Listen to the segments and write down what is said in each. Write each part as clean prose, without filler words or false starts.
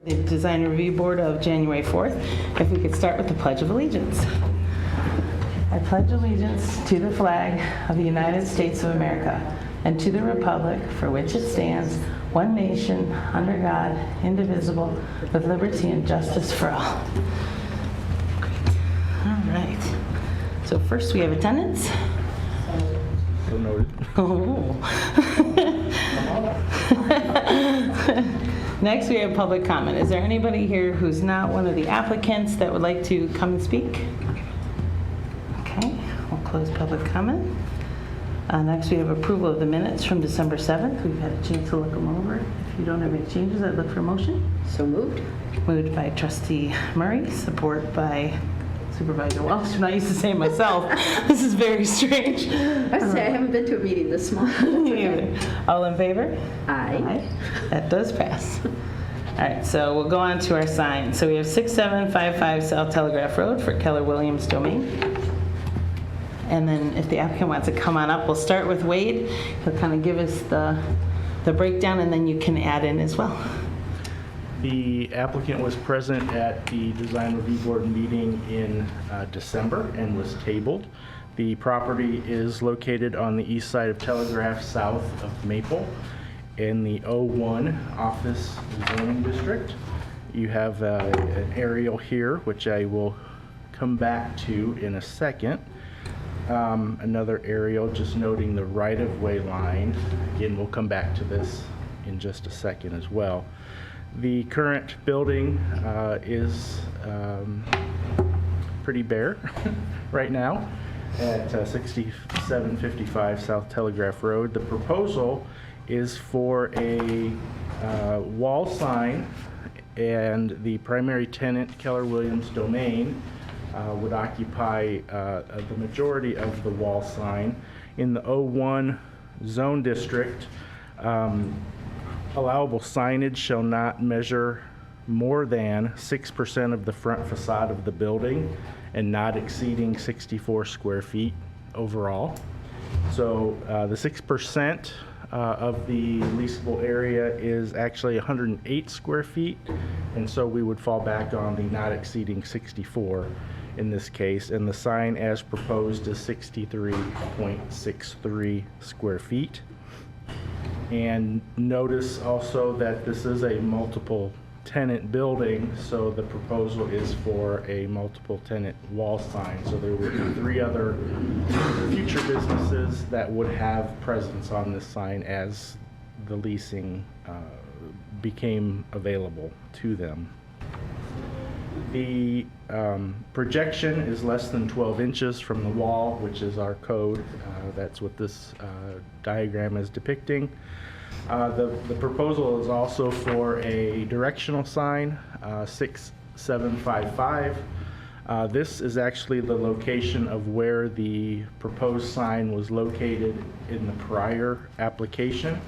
The Design Review Board of January 4th. If we could start with the Pledge of Allegiance. I pledge allegiance to the flag of the United States of America and to the republic for which it stands, one nation, under God, indivisible, with liberty and justice for all. Great. All right. So first we have attendance. So noted. Oh. Next, we have public comment. Is there anybody here who's not one of the applicants that would like to come and speak? Okay, we'll close public comment. Next, we have approval of the minutes from December 7th. We've had a chance to look them over. If you don't have any changes, I'd look for a motion. So moved. Moved by Trustee Murray, support by Supervisor Welch. I'm not used to saying myself. This is very strange. I say I haven't been to a meeting this small. Me either. All in favor? Aye. That does pass. All right, so we'll go on to our sign. So we have 6755 South Telegraph Road for Keller Williams Domain. And then if the applicant wants to come on up, we'll start with Wade. He'll kind of give us the breakdown, and then you can add in as well. The applicant was present at the Design Review Board meeting in December and was tabled. The property is located on the east side of Telegraph, south of Maple, in the O1 Office Zoning District. You have an aerial here, which I will come back to in a second. Another aerial just noting the right-of-way line. Again, we'll come back to this in just a second as well. The current building is pretty bare right now at 6755 South Telegraph Road. The proposal is for a wall sign, and the primary tenant, Keller Williams Domain, would occupy the majority of the wall sign. In the O1 zone district, allowable signage shall not measure more than 6% of the front facade of the building and not exceeding 64 square feet overall. So the 6% of the leasable area is actually 108 square feet, and so we would fall back on the not exceeding 64 in this case, and the sign as proposed is 63.63 square feet. And notice also that this is a multiple tenant building, so the proposal is for a multiple tenant wall sign. So there would be 3 other future businesses that would have presence on this sign as the leasing became available to them. The projection is less than 12 inches from the wall, which is our code. That's what this diagram is depicting. The proposal is also for a directional sign, 6755. This is actually the location of where the proposed sign was located in the prior application,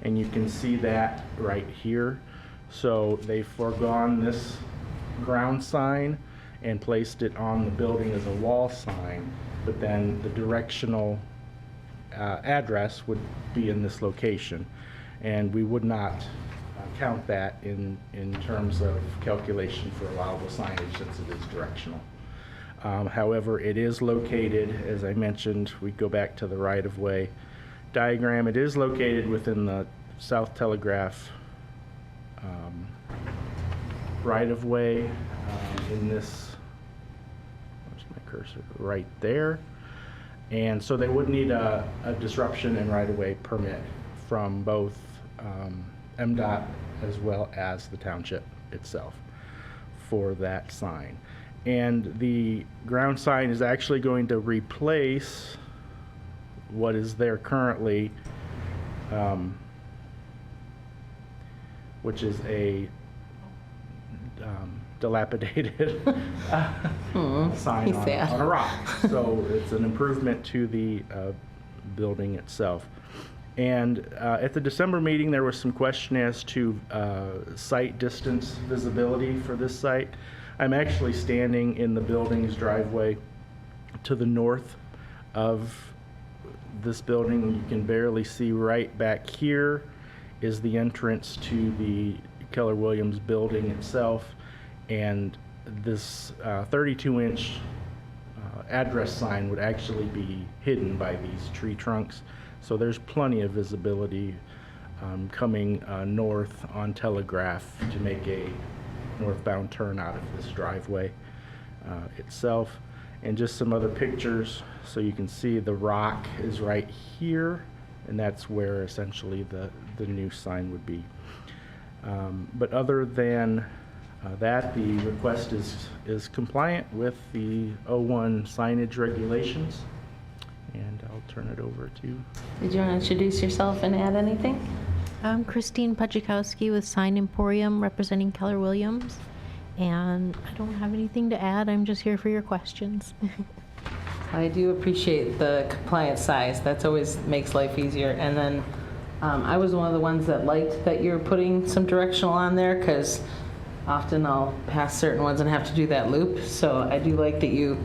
and you can see that right here. So they've foregone this ground sign and placed it on the building as a wall sign, but then the directional address would be in this location, and we would not count that in terms of calculation for allowable signage since it is directional. However, it is located, as I mentioned, we go back to the right-of-way diagram, it is located within the South Telegraph right-of-way in this, where's my cursor, right there. And so they would need a disruption and right-of-way permit from both MDOT as well as the township itself for that sign. And the ground sign is actually going to replace what is there currently, which is a dilapidated sign on a rock. So it's an improvement to the building itself. And at the December meeting, there was some question as to site distance visibility for this site. I'm actually standing in the building's driveway to the north of this building. You can barely see right back here is the entrance to the Keller Williams building itself, and this 32-inch address sign would actually be hidden by these tree trunks. So there's plenty of visibility coming north on Telegraph to make a northbound turn out of this driveway itself. And just some other pictures, so you can see the rock is right here, and that's where essentially the new sign would be. But other than that, the request is compliant with the 01 signage regulations. And I'll turn it over to... Did you want to introduce yourself and add anything? I'm Christine Pudżikowski with Sign Emporium representing Keller Williams. And I don't have anything to add. I'm just here for your questions. I do appreciate the compliant size. That's always makes life easier. And then I was one of the ones that liked that you're putting some directional on there, because often I'll pass certain ones and have to do that loop. So I do like that you,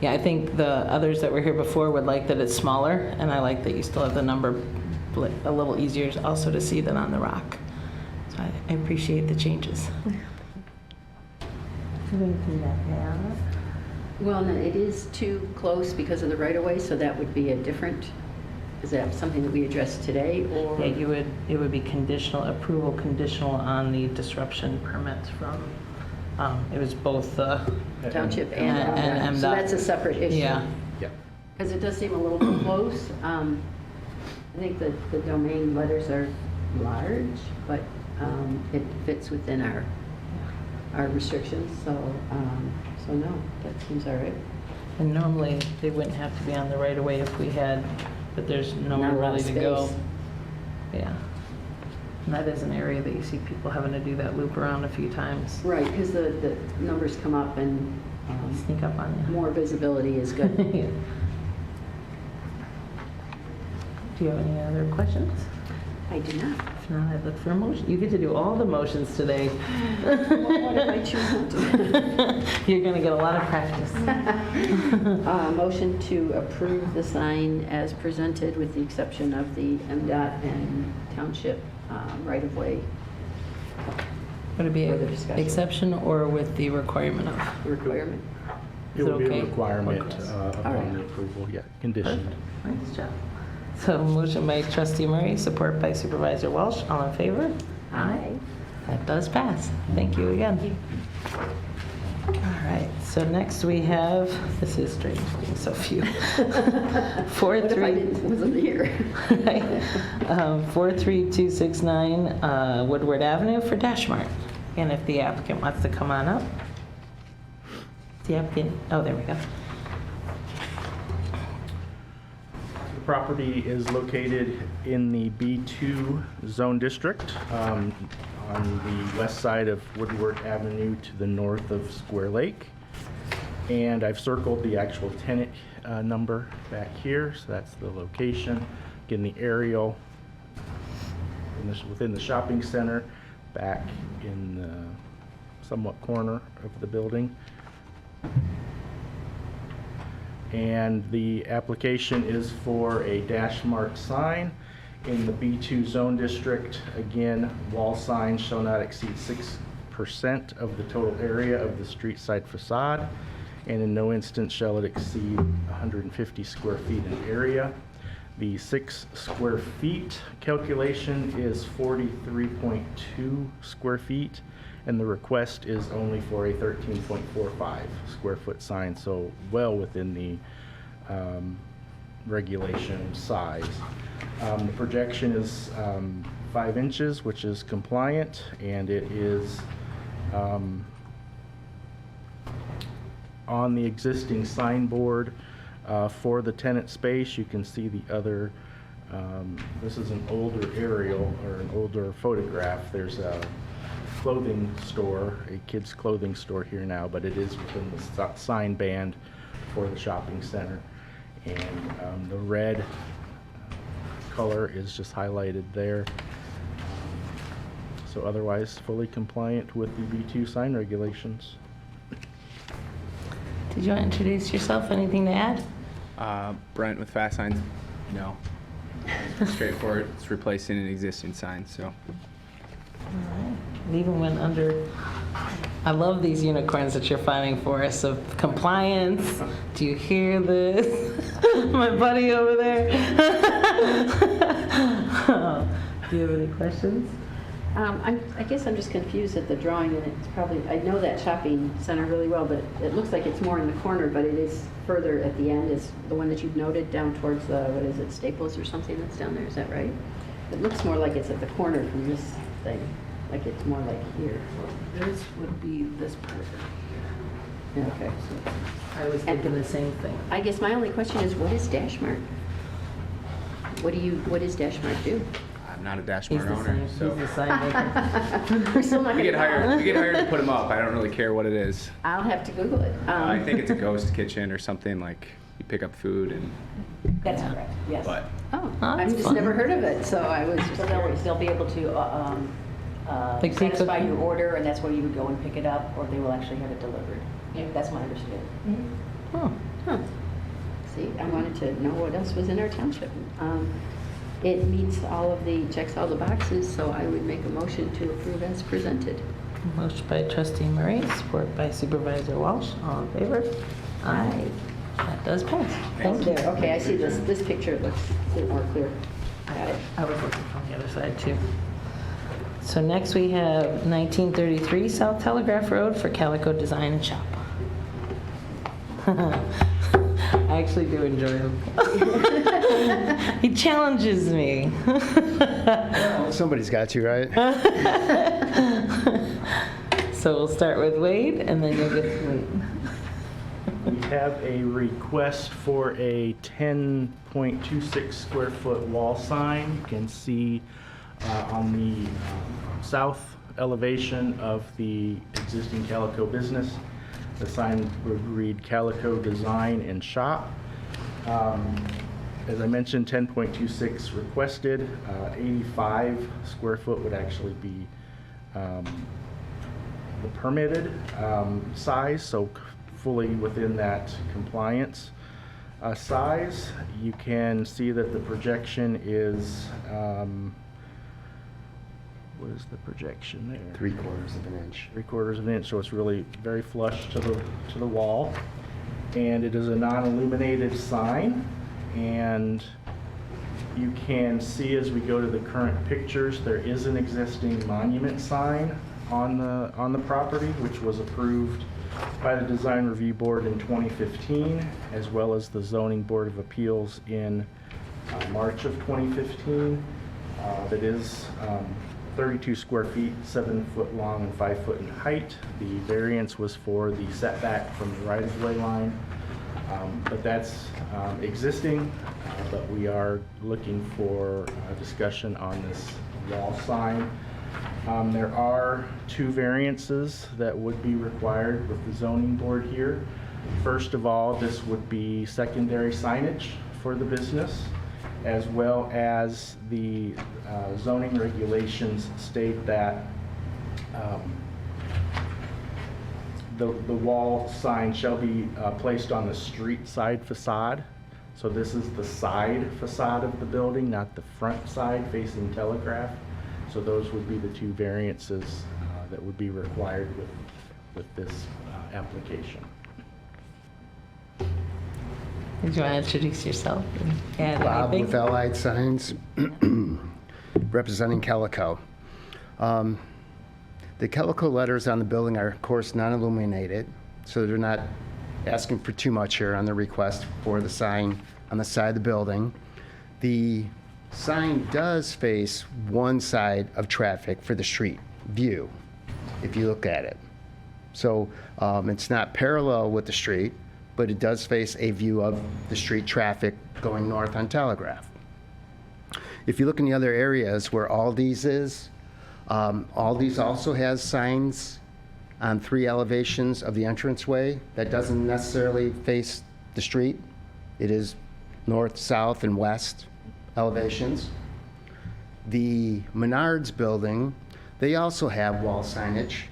I think the others that were here before would like that it's smaller, and I like that you still have the number a little easier also to see than on the rock. So I appreciate the changes. Well, no, it is too close because of the right-of-way, so that would be a different, is that something that we addressed today, or? Yeah, it would be approval conditional on the disruption permits from, it was both the Township and and MDOT. so that's a separate issue. Yeah. Yeah. Because it does seem a little bit close. I think the domain letters are large, but it fits within our restrictions, so no, that seems all right. And normally, they wouldn't have to be on the right of way if we had, but there's Not nowhere a lot really of to go. space. Yeah. And that is an area that you see people having to do that loop around a few times. Right, because the numbers come up and Sneak up on you. more visibility is good. Yeah. Do you have any other questions? I do not. If not, I'd look for a motion. You get to do all the motions today. What if I choose not to? You're going to get a lot of practice. Motion to approve the sign as presented with the exception of the MDOT and Township right-of-way Would it be Further an discussion. exception or with the requirement of? requirement. It Is it would be okay? a requirement All upon right. the approval, yeah, conditioned. Nice job. So motion by Trustee Murray, support by Supervisor Welsh. All in favor? Aye. That does pass. Thank you again. All right, so next we have, this is strange, being so few. What if I wasn't here? 43269 Woodward Avenue for DashMart. And if the applicant wants to come on up. The applicant, oh, there we go. The property is located in the B2 zone district on the west side of Woodward Avenue to the north of Square Lake. And I've circled the actual tenant number back here, so that's the location. Again, the aerial within the shopping center, back in the somewhat corner of the building. And the application is for a DashMart sign in the B2 zone district. Again, wall signs shall not exceed 6% of the total area of the street side facade, and in no instance shall it exceed 150 square feet in area. The 6 square feet calculation is 43.2 square feet, and the request is only for a 13.45 square foot sign, so well within the regulation size. The projection is 5 inches, which is compliant, and it is on the existing signboard for the tenant space. You can see the other, this is an older aerial or an older photograph. There's a clothing store, a kids clothing store here now, but it is within the sign band for the shopping center. And the red color is just highlighted there. So otherwise fully compliant with the B2 sign regulations. Did you want to introduce yourself? Anything to add? Brent with Fast Signs. No. Straightforward. It's replacing an existing sign, so. All right. It even went under, I love these unicorns that you're finding for us of compliance. Do you hear this? My buddy over there. Do you have any questions? I guess I'm just confused at the drawing, and it's probably, I know that shopping center really well, but it looks like it's more in the corner, but it is further at the end, is the one that you've noted down towards the, what is it, Staples or something that's down there, is that right? It looks more like it's at the corner from this thing, like it's more like here. This would be this part. Yeah, okay. I was thinking the same thing. I guess my only question is, what is DashMart? What does DashMart do? I'm not a He's DashMart the owner, sign, so. he's the sign maker. We're still not We gonna get hired. We get hired to put them up. I don't really care what it is. I'll have to Google it. I think it's a ghost kitchen or something, like you pick up food and. That's correct, yes. But Oh, Oh, I've that's just fun. never heard of it, so I was just So curious. they'll be able to Like take satisfy a- your order, and that's where you would go and pick it up, or they will actually have it delivered. That's my understanding. Oh, Huh. See, I wanted to know what else was in our township. It checks all the boxes, so I would make a motion to approve as presented. motion by trustee Murray, support by supervisor Walsh. All in favor? Aye. That does pass. Thank you. Okay, I see this picture looks a bit more clear. Got it. I was looking from the other side too. So next we have 1933 South Telegraph Road for Calico Design and Shop. I actually do enjoy him. He challenges me. Somebody's got to, right? So we'll start with Wade and then you'll get to Wade. We have a request for a 10.26 square foot wall sign. You can see on the south elevation of the existing Calico business. The sign would read Calico Design and Shop. As I mentioned, 10.26 requested, 85 square foot would actually be the permitted size, so fully within that compliance size. You can see that the projection is, what is the projection there? 3/4 of an inch. 3/4 of an inch, so it's really very flush to the wall. And it is a non-illuminated sign, and you can see as we go to the current pictures, there is an existing monument sign on the property, which was approved by the Design Review Board in 2015, as well as the Zoning Board of Appeals in March of 2015. That is 32 square feet, 7 foot long and 5 foot in height. The variance was for the setback from the right-of-way line, but that's existing, but we are looking for discussion on this wall sign. There are 2 variances that would be required with the zoning board here. First of all, this would be secondary signage for the business, as well as the zoning regulations state that the wall sign shall be placed on the street side facade. So this is the side facade of the building, not the front side facing Telegraph. So those would be the 2 variances that would be required with this application. Did you want to introduce yourself and add Bob anything? with Allied Signs, representing Calico. The Calico letters on the building are, of course, non-illuminated, so they're not asking for too much here on the request for the sign on the side of the building. The sign does face one side of traffic for the street view, if you look at it. So it's not parallel with the street, but it does face a view of the street traffic going north on Telegraph. If you look in the other areas where Aldi's is, Aldi's also has signs on 3 elevations of the entranceway that doesn't necessarily face the street. It is north, south, and west elevations. The Menards building, they also have wall signage.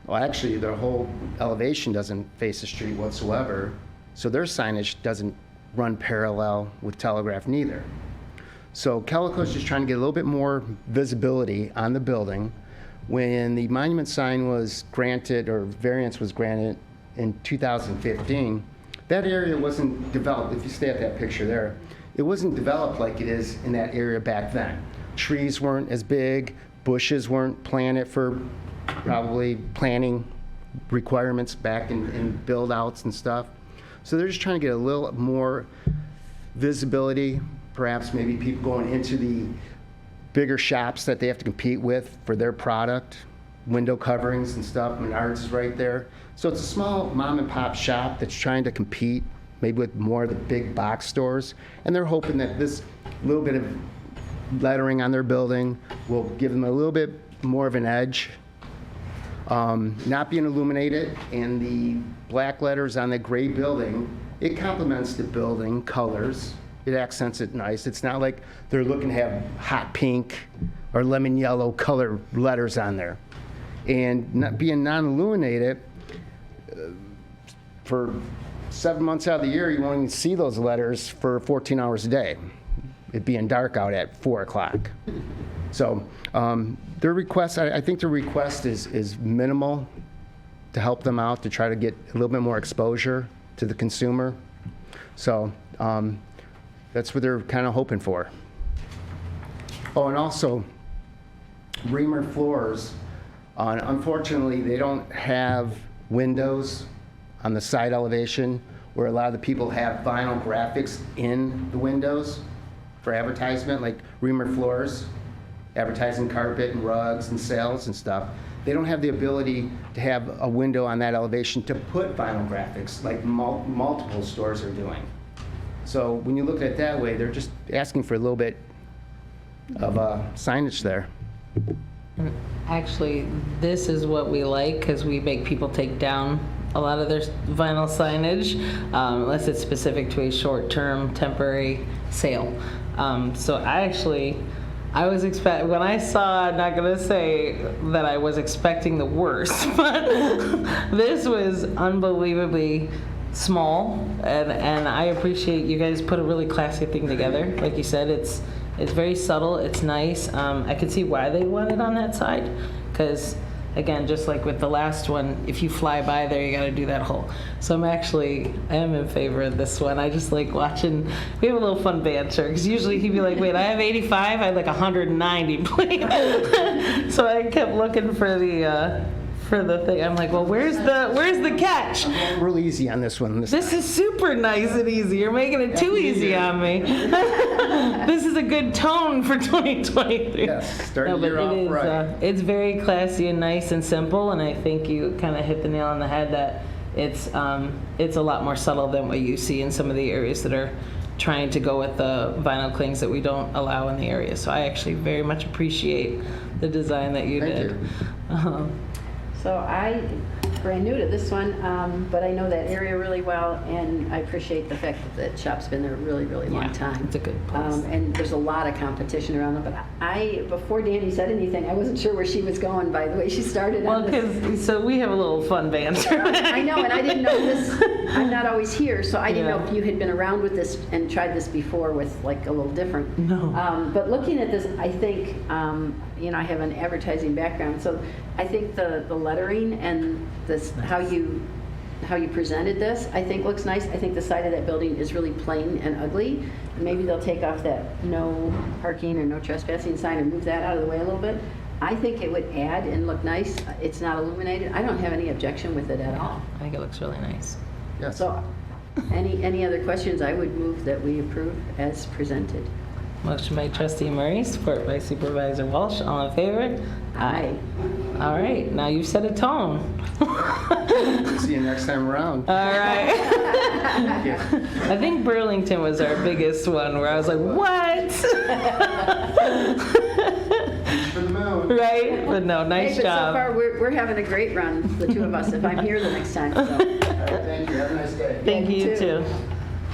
Well, actually, their whole elevation doesn't face the street whatsoever, so their signage doesn't run parallel with Telegraph neither. So Calico's just trying to get a little bit more visibility on the building when the monument sign was granted, or variance was granted in 2015, that area wasn't developed. If you stay at that picture there, it wasn't developed like it is in that area back then. Trees weren't as big, bushes weren't planted for probably planning requirements back in build-outs and stuff. So they're just trying to get a little more visibility, perhaps maybe people going into the bigger shops that they have to compete with for their product, window coverings and stuff. Menards is right there. So it's a small mom and pop shop that's trying to compete maybe with more of the big box stores. And they're hoping that this little bit of lettering on their building will give them a little bit more of an edge. Not being illuminated, and the black letters on the gray building, it complements the building colors. It accents it nice. It's not like they're looking to have hot pink or lemon yellow color letters on there. And not being non-illuminated, for 7 months out of the year, you won't even see those letters for 14 hours a day. It being dark out at 4 o'clock. So their request, I think their request is minimal to help them out, to try to get a little bit more exposure to the consumer. So that's what they're kind of hoping for. Oh, and also, Reamer floors, unfortunately, they don't have windows on the side elevation where a lot of the people have vinyl graphics in the windows for advertisement, like Reamer floors, advertising carpet and rugs and sales and stuff. They don't have the ability to have a window on that elevation to put vinyl graphics like multiple stores are doing. So when you look at it that way, they're just asking for a little bit of signage there. Actually, this is what we like, because we make people take down a lot of their vinyl signage, unless it's specific to a short-term temporary sale. So I was when I saw, I'm not gonna say that I was expecting the worst, but this was unbelievably small, and I appreciate you guys put a really classy thing together. Like you said, it's very subtle, it's nice. I could see why they want it on that side, because again, just like with the last one, if you fly by there, you got to do that whole. So I am in favor of this one. I just like watching. We have a little fun banter, because usually he'd be like, "Wait, I have 85. I have like 190." So I kept looking for the thing. I'm like, well, where's the catch? Real easy on this one. This is super nice and easy. You're making it too easy on me. This is a good tone for 2023. Yes, starting the year off right. It's very classy and nice and simple, and I think you kind of hit the nail on the head that it's a lot more subtle than what you see in some of the areas that are trying to go with the vinyl clings that we don't allow in the area. So I actually very much appreciate the design that you did. Thank you. So I'm brand new to this one, but I know that area really well, and I appreciate the fact that the shop's been there a really, really long time. It's a good place. And there's a lot of competition around them, but before Danny said anything, I wasn't sure where she was going by the way she started on this. So we have a little fun banter. I know, and I didn't know this. I'm not always here, so I didn't know if you had been around with this and tried this before with like a little different. No. But looking at this, I think, I have an advertising background, so I think the lettering and this how you presented this, I think looks nice. I think the side of that building is really plain and ugly. Maybe they'll take off that no parking or no trespassing sign and move that out of the way a little bit. I think it would add and look nice. It's not illuminated. I don't have any objection with it at all. I think it looks really nice. Yes. So, any other questions? I would move that we approve as presented. Motion by Trustee Murray, support by Supervisor Walsh. All in favor? Aye. All right, now you've set a tone. See you next time around. All right. Thank you. I think Burlington was our biggest one, where I was like, what? For the moon. Right? But no, nice Hey, but job. so far, we're having a great run, the two of us, if I'm here the next time. So. All right, thank you. Have a nice day. Thank you you too. too.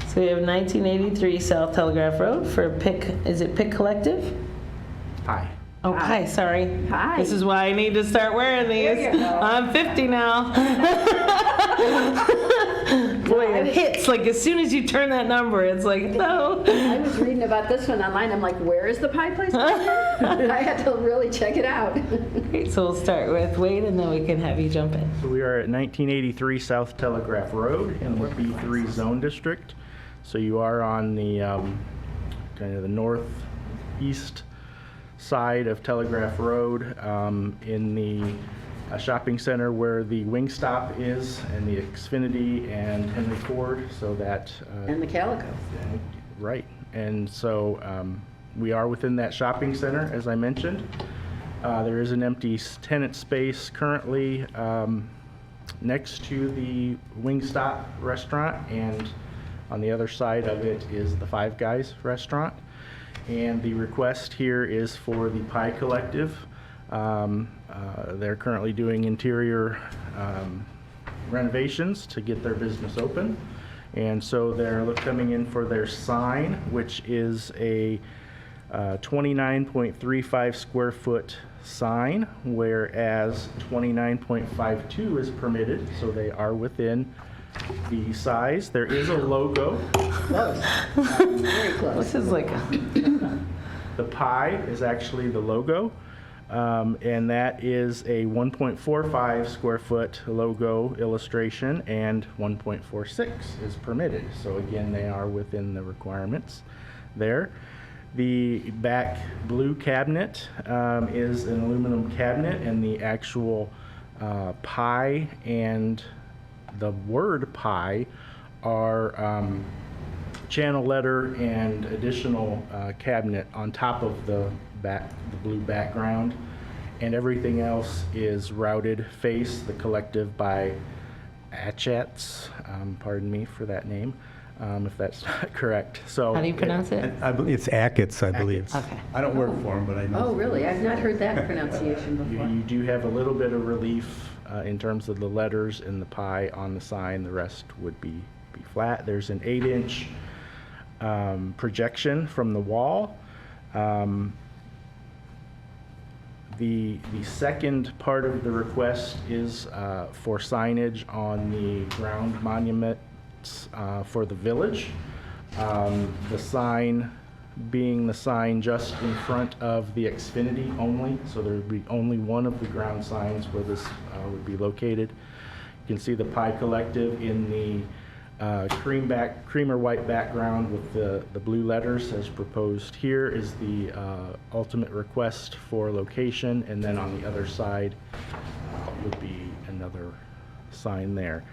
So we have 1983 South Telegraph Road for is it Pick Collective? Hi. Oh, hi, sorry. Hi. This is why I need to start wearing these. There you go. I'm 50 now. Boy, it hits, like, as soon as you turn that number, it's like, no. I was reading about this one online. I'm like, where is the pie place? I had to really check it out. Great, so we'll start with Wade, and then we can have you jump in. So we are at 1983 South Telegraph Road in the B3 zone district. So you are on the kind of the northeast side of Telegraph Road, in the shopping center where the Wingstop is, and the Xfinity and Henry Ford. So that And the Calico. right, and so we are within that shopping center, as I mentioned. There is an empty tenant space currently next to the Wingstop restaurant, and on the other side of it is the Five Guys restaurant. And the request here is for the Pie Collective. They're currently doing interior renovations to get their business open. And so they're coming in for their sign, which is a 29.35 square foot sign, whereas 29.52 is permitted, so they are within the size. There is a logo. Close. Very close. This is like, The pie is actually the logo, and that is a 1.45 square foot logo illustration, and 1.46 is permitted. So again, they are within the requirements there. The back blue cabinet is an aluminum cabinet, and the actual pie and the word pie are channel letter and additional cabinet on top of the blue background, and everything else is routed face, the collective by Achatz, pardon me for that name, if that's not correct. So how do you pronounce it? I believe it's Achatz, I believe. Okay. I don't work for him, but I know. Oh, really? I've not heard that pronunciation before. You do have a little bit of relief in terms of the letters and the pie on the sign. The rest would be flat. There's an 8-inch projection from the wall. The second part of the request is for signage on the ground monuments for the village. The sign being the sign just in front of the Xfinity only, so there would be only one of the ground signs where this would be located. You can see the Pie Collective in the cream or white background with the blue letters as proposed here is the ultimate request for location, and then on the other side would be another sign there.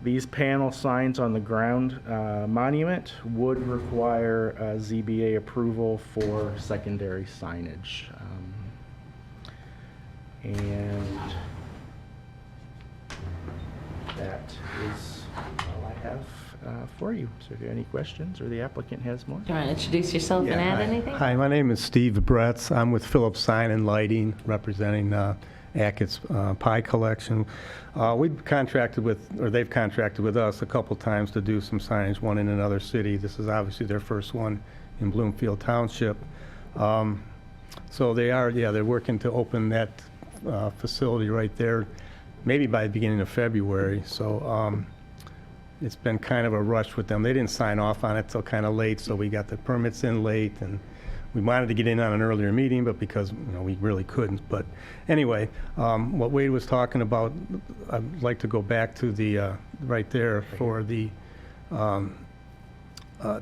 These panel signs on the ground monument would require ZBA approval for secondary signage. And that is all I have for you. So if you have any questions or the applicant has more. Do you want to introduce yourself and add anything? Hi, my name is Steve Bretz. I'm with Phillips Sign and Lighting, representing Achatz Pie Collection. We've contracted with, or they've contracted with us a couple times to do some signage, one in another city. This is obviously their first one in Bloomfield Township. So they are, they're working to open that facility right there, maybe by the beginning of February. So it's been kind of a rush with them. They didn't sign off on it till kind of late, so we got the permits in late, and we wanted to get in on an earlier meeting, but because we really couldn't. But anyway, what Wade was talking about, I'd like to go back to the right there for the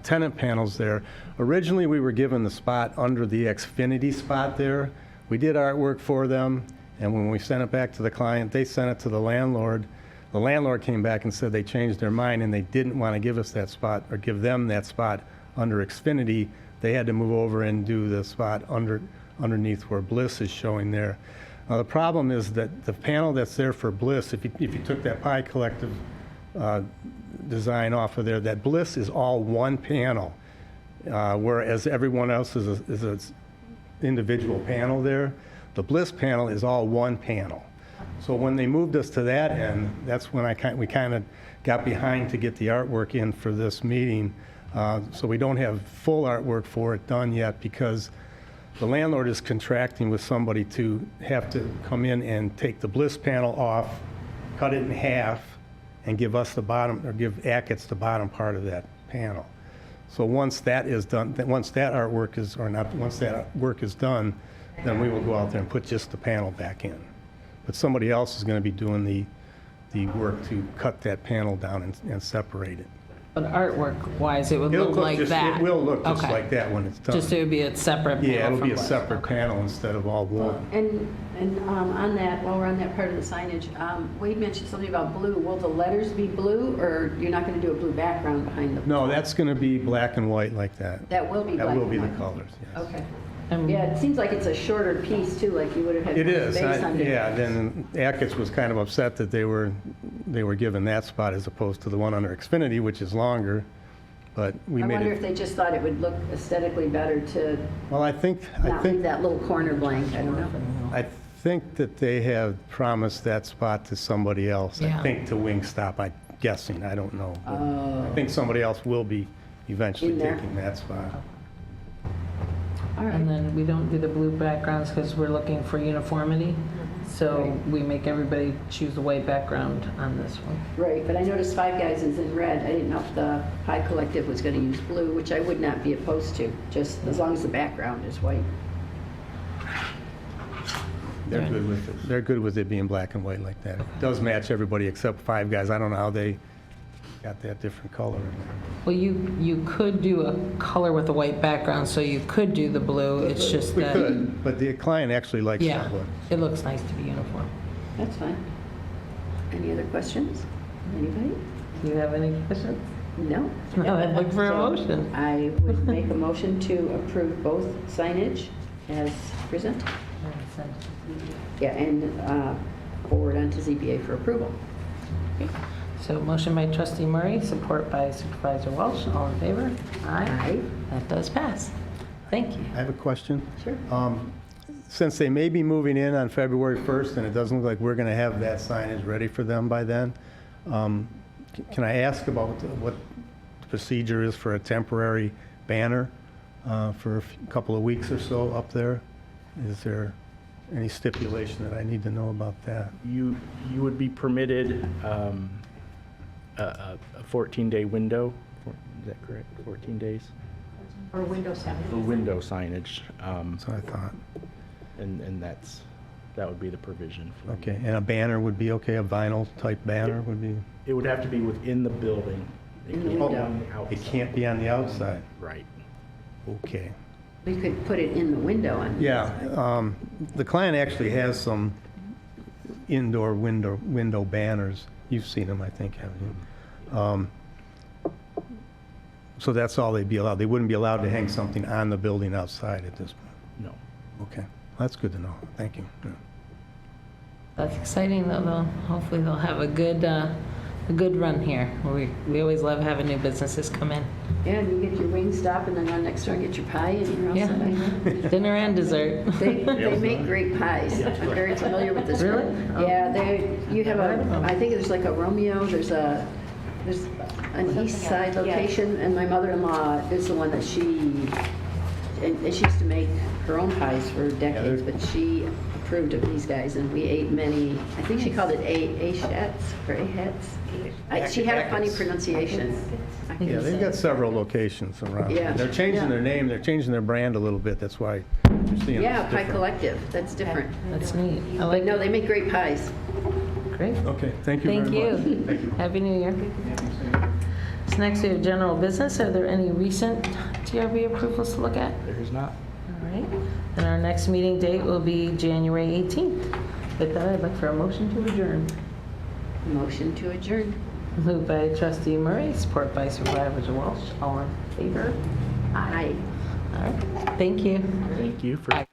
tenant panels there. Originally, we were given the spot under the Xfinity spot there. We did artwork for them, and when we sent it back to the client, they sent it to the landlord. The landlord came back and said they changed their mind and they didn't want to give us that spot or give them that spot under Xfinity. They had to move over and do the spot underneath where Bliss is showing there. Now, the problem is that the panel that's there for Bliss, if you took that Pie Collective design off of there, that Bliss is all one panel, whereas everyone else is an individual panel there. The Bliss panel is all one panel. So when they moved us to that end, that's when we kind of got behind to get the artwork in for this meeting. So we don't have full artwork for it done yet because the landlord is contracting with somebody to have to come in and take the Bliss panel off, cut it in half, and give us the bottom, or give Achatz the bottom part of that panel. So once that is done, once that artwork is, or not, once that work is done, then we will go out there and put just the panel back in. But somebody else is going to be doing the work to cut that panel down and separate it. But artwork-wise, it would It'll look like just- that? It will look just Okay. like that when it's done. Just it would be a separate panel Yeah, it'll be a from what- separate panel instead of all one. And on that, while we're on that part of the signage, Wade mentioned something about blue. Will the letters be blue, or you're not going to do a blue background behind them? No, that's going to be black and white like that. That will be black That will and be the white. colors, yes. Okay. Um, Yeah, it seems like it's a shorter piece too, like you would have had It is, space under. yeah, then Achatz was kind of upset that they were given that spot as opposed to the one under Xfinity, which is longer, but we I made wonder if it, they just thought it would look aesthetically better to well, I think not leave that little corner blank. I don't know. I think that they have promised that spot to somebody else. I Yeah. think to Wingstop, I'm guessing, I don't know. But Oh. I think somebody else will be eventually In there? taking that spot. All right. And then we don't do the blue backgrounds because we're looking for uniformity. So we make everybody choose a white background on this one. Right, but I noticed Five Guys is in red. I didn't know if the Pie Collective was going to use blue, which I would not be opposed to, just as long as the background is white. They're good with it. They're good with it being black and white like that. It does match everybody except Five Guys. I don't know how they got that different color in there. Well, you could do a color with a white background, so you could do the blue. It's just We that. could, but the client actually likes Yeah, that look. it looks nice to be uniform. That's fine. Any other questions? Anybody? Do you have any questions? No? No, I'd look for a So motion. I would make a motion to approve both signage as presented. Yeah, and forward on to ZBA for approval. So motion by trustee Murray, support by supervisor Walsh. All in favor? Aye. That does pass. Thank you. I have a question. Sure. Since they may be moving in on February 1st, and it doesn't look like we're going to have that signage ready for them by then, can I ask about what the procedure is for a temporary banner for a couple of weeks or so up there? Is there any stipulation that I need to know about that? You would be permitted a 14-day window. Is that correct? 14 days? Or window signage. For window signage. So I thought, And that would be the provision. for you. okay, and a banner would be okay, a vinyl type banner would be? It would have to be within the building. It In the can't be window. on the outside. It can't be on the outside? Right. Okay. We could put it in the window on. Yeah, the client actually has some indoor window banners. You've seen them, I think, haven't you? So that's all they'd be allowed. They wouldn't be allowed to hang something on the building outside at this point. No. Okay, that's good to know. Thank you. Yeah. That's exciting, though. Hopefully they'll have a good run here. We always love having new businesses come in. Yeah, and you get your Wingstop and then run next door and get your pie and you're all Yeah. set. Dinner and dessert. They make great pies. I'm very familiar with this. Really? one. Yeah, you have I think there's like a Romeo, there's an east side location, and my mother-in-law is the one that and she used to make her own pies for decades, but she approved of these guys, and we ate many. I think she called it Achatz or Achatz. She had a funny pronunciation. I can Yeah, they've say. got several locations around. Yeah. They're changing Yeah. their name, they're changing their brand a little bit, that's why you're seeing Yeah, this Pie different. Collective, that's different. That's neat. I But like no, it. they make great pies. Great. Okay, thank you Thank very much. you. Thank you. Happy New Year. So next we have general business. Are there any recent TRB approvals to look at? There's not. All right. And our next meeting date will be January 18th. With that, I'd look for a motion to adjourn. Motion to adjourn. Moved by trustee Murray, support by supervisor Walsh. All in favor? Aye. All right. Thank you. Thank you for.